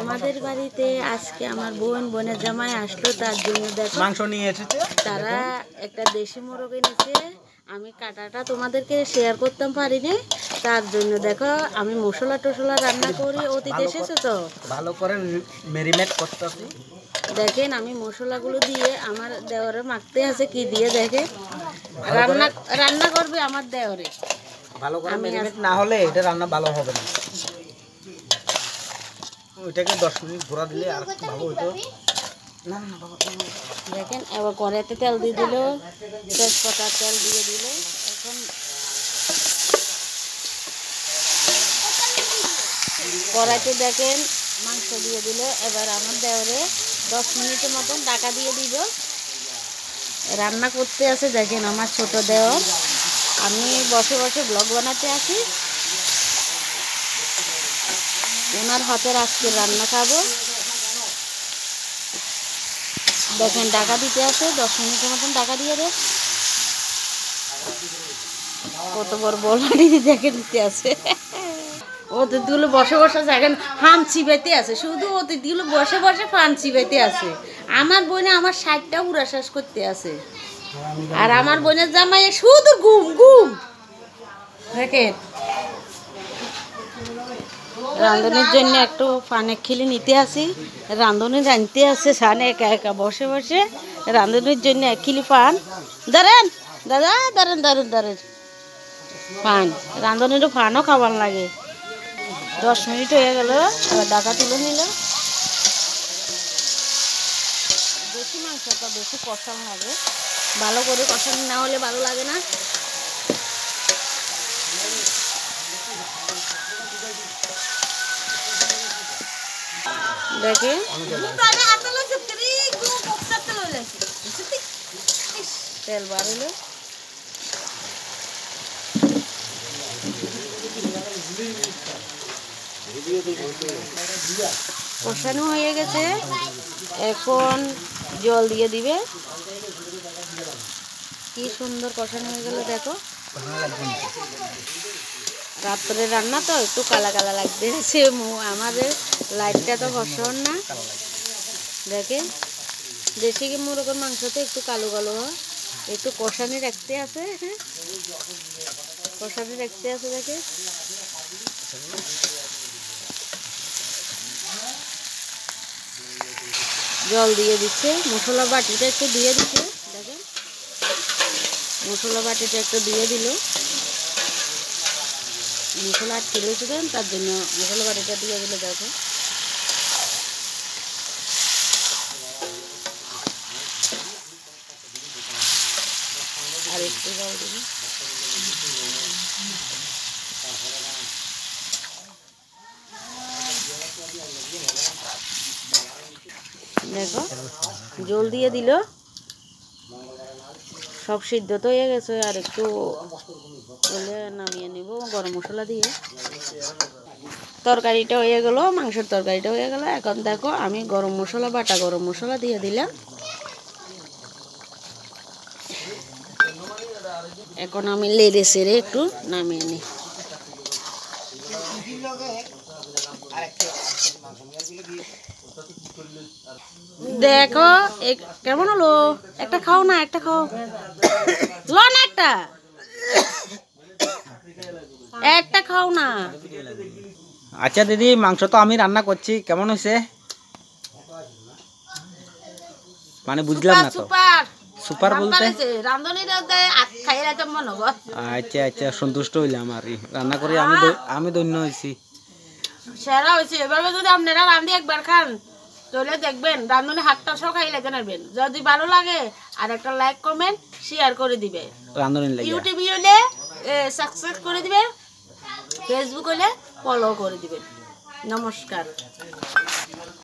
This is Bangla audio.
আমাদের বাড়িতে আজকে আমার বোনের জামাই আসলো, তার জন্য দেখো মাংস নিয়ে এসেছে। তারা একটা দেশি মোরগ এনেছে। আমি কাটাটা তোমাদেরকে শেয়ার করতে পারিনি, তার জন্য দেখো আমি মশলা টসলা রান্না করি। অতিথি এসেছে তো ভালো করে ম্যারিনেট করতেছি। দেখেন আমি মশলাগুলো দিয়ে আমার দেওরে মাখতে আছে কি দিয়ে, দেখে রান্না করবে আমার দেওরে। ভালো করে ম্যারিনেট না হলে এটা রান্না ভালো হবে না। ওইটাকে 10 মিনিট ঘোরা দিলে আর ভালো হতো। না না বাবা, দেখেন এবার কড়াইতে তেল দিয়ে দিল, তেজপাতা তেল দিয়ে দিল। এখন কড়াইতে দেখেন মাংস দিয়ে দিল। এবার আমার দেওরে 10 মিনিটের মতন ঢাকা দিয়ে দিব। রান্না করতে আছে দেখেন আমার ছোট দেওর। আমি বসে বসে ব্লগ বানাতে আসি, ওনার হাতের আজকে রান্না খাবো। দেখেন ঢাকা দিতে আছে, 10 মিনিটের মতন ঢাকা দিয়ে দে। কত বড় বলবানি দেখে দিতে আছে। অতিথিগুলো বসে বসে দেখেন ফান চিবাইতে আছে, শুধু অতিথিগুলো বসে বসে ফান চিবাইতে আছে। আমার বোনে আমার 60টা উড়া শেষ করতে আছে, আর আমার বোনের জামাই শুধু ঘুম ঘুম। দেখেন রাঁধুনির জন্য একটু ফানে খিলি নিতে আসি। রাঁধুনি রাঁধতে আছে সানে একা একা বসে বসে। রাঁধুনির জন্য 1 কিলো ফান ধরেন দাদা, ধরেন ধরেন ধরেন ফান। রাঁধুনিরও ফানও খাবার লাগে। 10 মিনিট হয়ে গেল, এবার ঢাকা তুলে নিল। বেশি মাংসটা বেশি কষানো হবে, ভালো করে কষানো না হলে ভালো লাগে না। দেখে তেল বাড়লো, কষানো হয়ে গেছে। এখন জল দিয়ে দিবে। কি সুন্দর কষানো হয়ে গেল দেখো। রাত্রে রান্না তো একটু কালা কালা লাগবে। আমাদের লাইটটা তো ভরসন না। দেখে দেশি মুরগের মাংস তো একটু কালো কালো হয়, একটু কষানি রাখতে আছে। হ্যাঁ কষানি রাখতে আছে। দেখে জল দিয়ে দিচ্ছে, মশলা বাটিটা একটু দিয়ে দিচ্ছে। দেখেন মশলা বাটিটা একটু দিয়ে দিল। মশলা আর খেলেছিলেন তার জন্য মশলা বাটিটা দিয়ে দিল। দেখো আর একটু জল দিবি। দেখো জল দিয়ে দিল, সব সিদ্ধ তো হয়ে গেছে। আর একটু বলে নামিয়ে নিব গরম মশলা দিয়ে। তরকারিটা হয়ে গেল, মাংসের তরকারিটা হয়ে গেল। এখন দেখো আমি গরম মশলা বাটা গরম মশলা দিয়ে দিলাম। এখন আমি লেড়ে সেড়ে একটু নামিয়ে নিই। দেখো কেমন হলো, একটা খাও না, একটা খাও লো না, একটা খাও না। আচ্ছা দিদি, মাংস তো আমি রান্না করছি, কেমন হয়েছে? মানে বুঝলাম না তো। সুপার বলতে আচ্ছা আচ্ছা, সন্তুষ্ট হইলাম। আর রান্না করে আমি ধন্য হয়েছি, সেরা হয়েছে। এবার যদি আপনারা রান্ধি একবার খান তাহলে দেখবেন রান্ধুনি হাতটা সহ খাইলে জানাবেন। যদি ভালো লাগে আর একটা লাইক কমেন্ট শেয়ার করে দিবে। রান্ধুনি ইউটিউব হলে সাবস্ক্রাইব করে দিবে, ফেসবুক হলে ফলো করে দিবেন। নমস্কার।